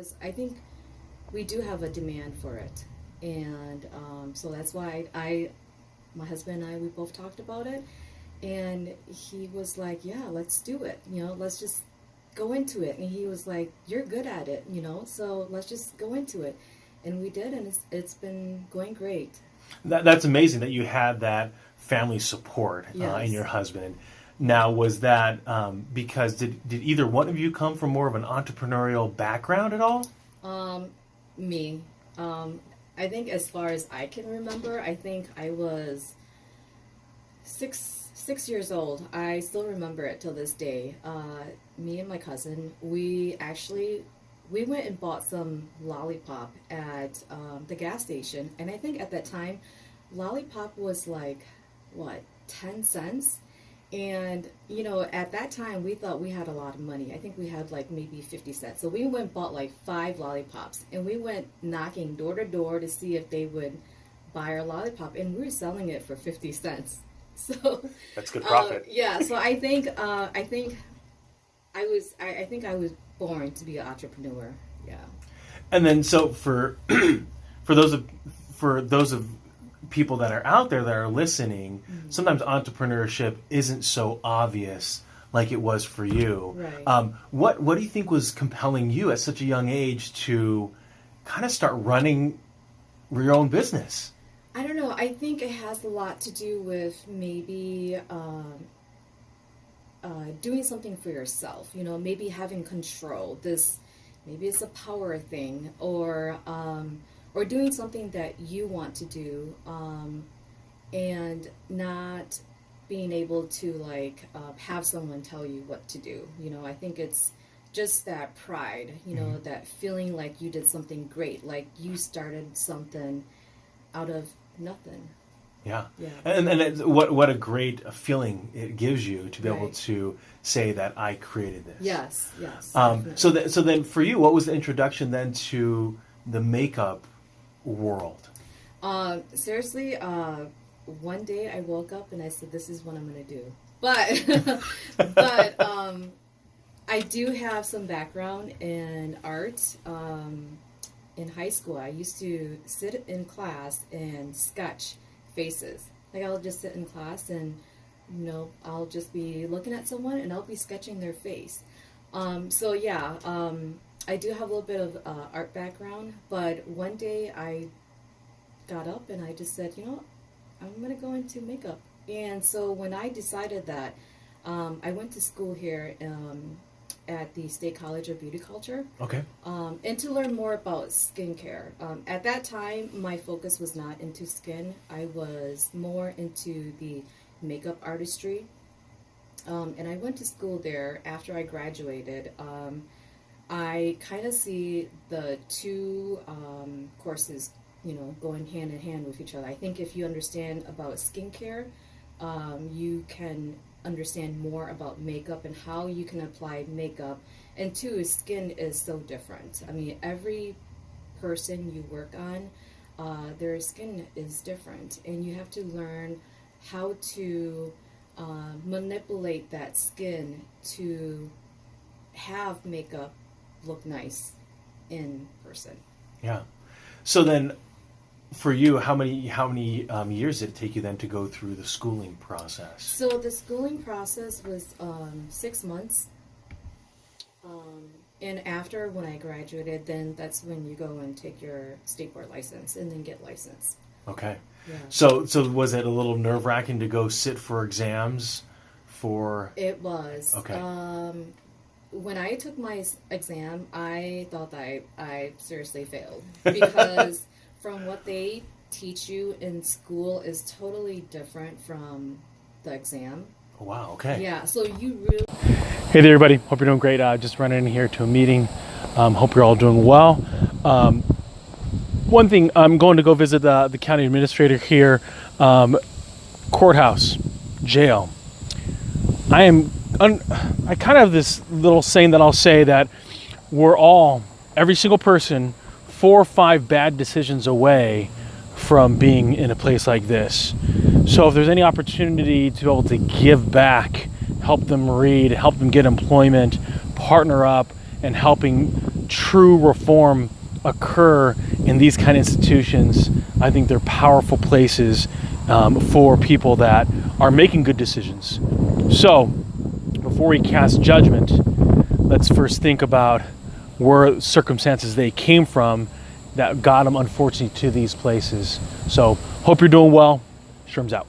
because I think we do have a demand for it, and so that's why my husband and I, we both talked about it, and he was like, "Yeah, let's do it. Let's just go into it." And he was like, "You're good at it, so let's just go into it." And we did, and it's been going great. That's amazing that you had that family support Yes. in your husband. Now, was that because did either one of you come from more of an entrepreneurial background at all? Me. I think as far as I can remember, I think I was six years old. I still remember it till this day. Me and my cousin, we went and bought some lollipop at the gas station, and I think at that time, lollipop was like, what, 10 cents? And, at that time, we thought we had a lot of money. I think we had like maybe 50 cents. So we went and bought like 5 lollipops, and we went knocking door to door to see if they would buy our lollipop, and we were selling it for 50 cents. So That's good profit. yeah, so I think I was born to be an entrepreneur. Yeah. And then, so for those of people that are out there that are listening, sometimes entrepreneurship isn't so obvious like it was for you. Right. What do you think was compelling you at such a young age to kind of start running your own business? I don't know. I think it has a lot to do with maybe doing something for yourself. Maybe having control. Maybe it's a power thing, or doing something that you want to do, and not being able to have someone tell you what to do. I think it's just that pride. That feeling like you did something great, like you started something out of nothing. Yeah. Yeah. And what a great feeling it gives you to be Right. able to say that I created this. Yes. So then for you, what was the introduction then to the makeup world? Seriously, one day I woke up and I said, "This is what I'm going to do." But I do have some background in art. In high school, I used to sit in class and sketch faces. Like, I'll just sit in class and, I'll just be looking at someone and I'll be sketching their face. So yeah, I do have a little bit of art background, but one day I got up and I just said, I'm going to go into makeup. And so when I decided that, I went to school here at the State College of Beauty Culture. Okay. And to learn more about skincare. At that time, my focus was not into skin. I was more into the makeup artistry. And I went to school there after I graduated. I kind of see the two courses, going hand in hand with each other. I think if you understand about skincare, you can understand more about makeup and how you can apply makeup. And two, skin is so different. I mean, every person you work on, their skin is different, and you have to learn how to manipulate that skin to have makeup look nice in person. Yeah. So then, for you, how many years did it take you then to go through the schooling process? So the schooling process was 6 months. And after, when I graduated, then that's when you go and take your state board license and then get licensed. Okay. Yeah. So was it a little nerve-wracking to go sit for exams for... It was. Okay. When I took my exam, I thought that I seriously failed, because from what they teach you in school is totally different from the exam. Oh, wow, okay. Yeah, so you really... Hey there, everybody. Hope you're doing great. Just running in here to a meeting. Hope you're all doing well. One thing, I'm going to go visit the county administrator here, courthouse, jail. I kind of have this little saying that I'll say that we're all, every single person, 4 or 5 bad decisions away from being in a place like this. So if there's any opportunity to be able to give back, help them read, help them get employment, partner up, and helping true reform occur in these kind of institutions, I think they're powerful places for people that are making good decisions. So, before we cast judgment, let's first think about where circumstances they came from that got them, unfortunately, to these places. So, hope you're doing well. Sherm's out.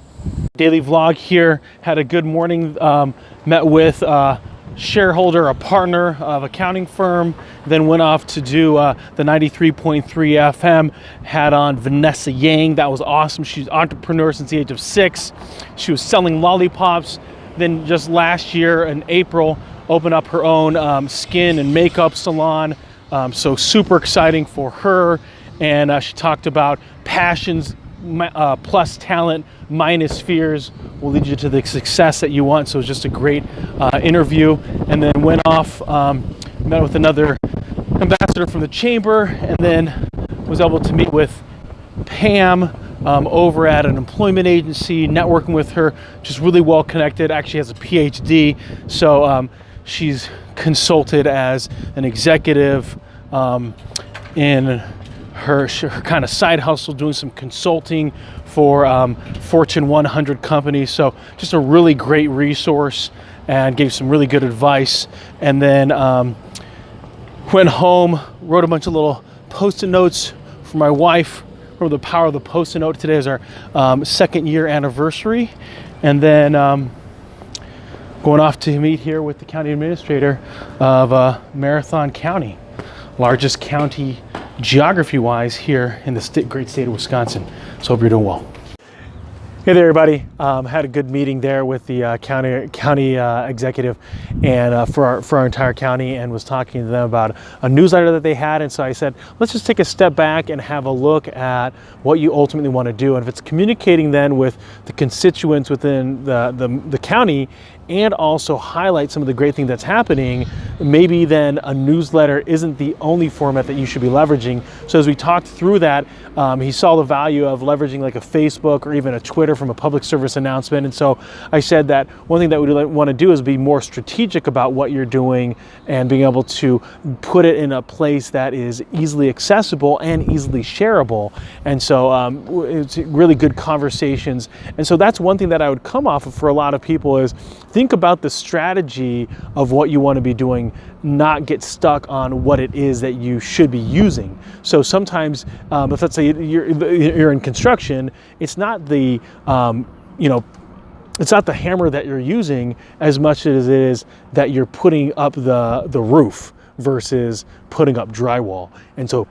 Daily vlog here. Had a good morning. Met with shareholder, a partner of accounting firm, then went off to do the 93.3 FM, had on Vanexa Yang. That was awesome. She's an entrepreneur since the age of 6. She was selling lollipops. Then just last year in April, opened up her own skin and makeup salon. So super exciting for her. And she talked about passions plus talent minus fears will lead you to the success that you want. So it was just a great interview. And then went off, met with another ambassador from the chamber, and then was able to meet with Pam over at an employment agency, networking with her, just really well connected. Actually has a PhD, so she's consulted as an executive in her kind of side hustle, doing some consulting for Fortune 100 companies. So just a really great resource, and gave some really good advice. And then went home, wrote a bunch of little post-it notes for my wife. Remember the power of the post-it note. Today is our 2nd year anniversary. And then going off to meet here with the county administrator of Marathon County, largest county geography-wise here in the great state of Wisconsin. So hope you're doing well. Hey there, everybody. Had a good meeting there with the county executive and for our entire county, and was talking to them about a newsletter that they had. And so I said, let's just take a step back and have a look at what you ultimately want to do. And if it's communicating then with the constituents within the county, and also highlight some of the great things that's happening, maybe then a newsletter isn't the only format that you should be leveraging. So as we talked through that, he saw the value of leveraging like a Facebook or even a Twitter from a public service announcement. And so I said that one thing that we want to do is be more strategic about what you're doing and being able to put it in a place that is easily accessible and easily shareable. And so it's really good conversations. And so that's one thing that I would come off of for a lot of people is think about the strategy of what you want to be doing, not get stuck on what it is that you should be using. So sometimes, if let's say you're in construction, it's not the it's not the hammer that you're using as much as it is that you're putting up the roof versus putting up drywall. And so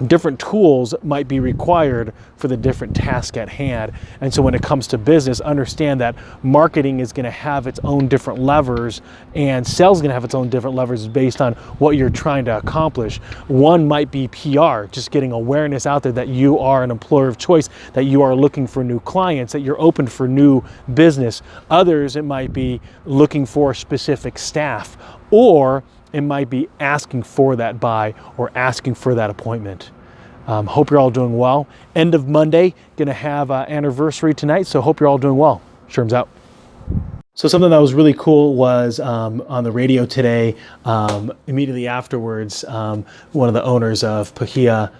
different tools might be required for the different task at hand. And so when it comes to business, understand that marketing is going to have its own different levers, and sales is going to have its own different levers based on what you're trying to accomplish. One might be PR, just getting awareness out there that you are an employer of choice, that you are looking for new clients, that you're open for new business. Others, it might be looking for specific staff, or it might be asking for that buy or asking for that appointment. Hope you're all doing well. End of Monday, gonna have an anniversary tonight, so hope you're all doing well. Sherm's out. So something that was really cool was on the radio today, immediately afterwards, one of the owners of Pahua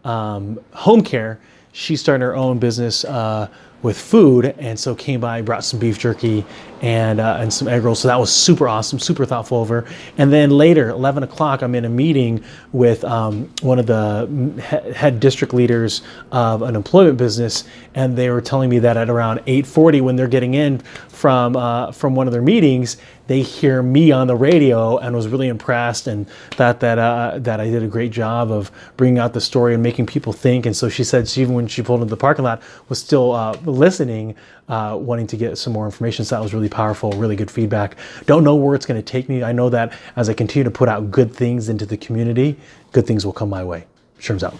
Home Care, she's starting her own business with food, and so came by, brought some beef jerky and some egg rolls. So that was super awesome, super thoughtful of her. And then later, 11 o'clock, I'm in a meeting with one of the head district leaders of an employment business, and they were telling me that at around 8:40, when they're getting in from one of their meetings, they hear me on the radio, and was really impressed, and thought that I did a great job of bringing out the story and making people think. And so she said she, even when she pulled into the parking lot, was still listening, wanting to get some more information. So that was really powerful, really good feedback. Don't know where it's going to take me. I know that as I continue to put out good things into the community, good things will come my way. Sherm's out.